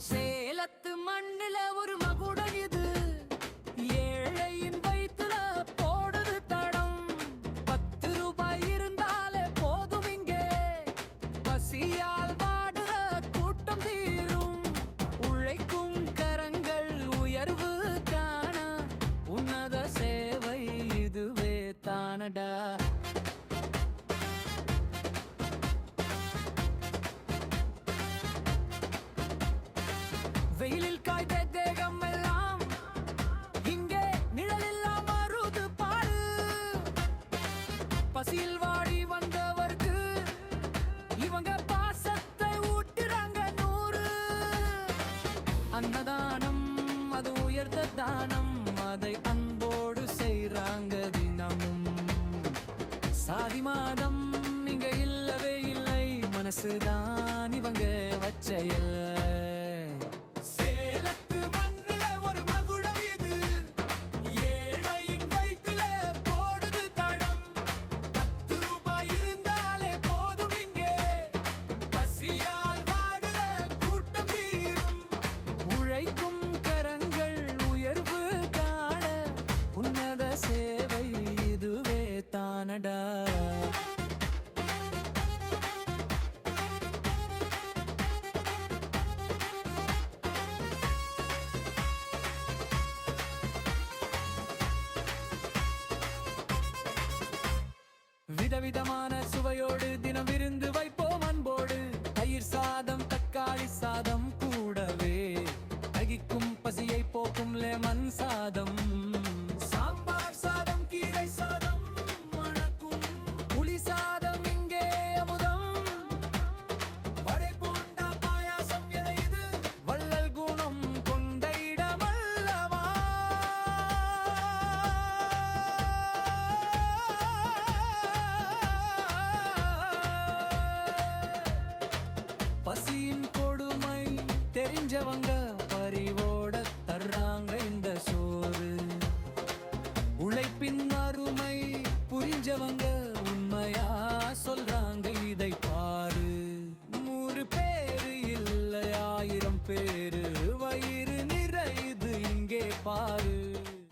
சேலத்து மண்ணுல ஒரு மகுடம் இது, ஏழையின் வயிற்றுல போடுது தடம். 10 ரூபாய் இருந்தாலே போதும் இங்கே, பசியால் வாடுற கூட்டம் தீரும். உழைக்கும் கரங்கள் உயர்வு காண உன்னத சேவை இதுவே தானடா. வெயிலில் காய்ந்த தேகம் எல்லாம் இங்கே நிழலில்லாம் மருது பாடு. பசியில் வாடி வந்தவர்க்கு இவங்க பாசத்தை ஊட்டுறாங்க 100. அன்னதானம் அது உயர்ந்த தானம், அதை அன்போடு செய்றாங்க தினமும். சாதி மாதம் இங்க இல்லவே இல்லை, மனசுதான் இவங்க வச்சையில். சேவை இதுவே தானடா. விதவிதமான சுவையோடு தினம் விருந்து வைப்போம் அன்போடு. தயிர் சாதம் தக்காளி சாதம் கூடவே தகிக்கும் பசியை போக்கும் லெமன் சாதம். சாம்பார் சாதம் கீரை சாதம் மணக்கும், புளி சாதம் இங்கே அமுதம். வடை போண்டா பாயாசம் என இது வள்ளல் குணம் கொண்ட இடமல்லவா. பசியின் கொடுமை தெரிஞ்சவங்க பறிவோட தர்றாங்க இந்த சோறு. உழைப்பின் அருமை புரிஞ்சவங்க உண்மையா சொல்ற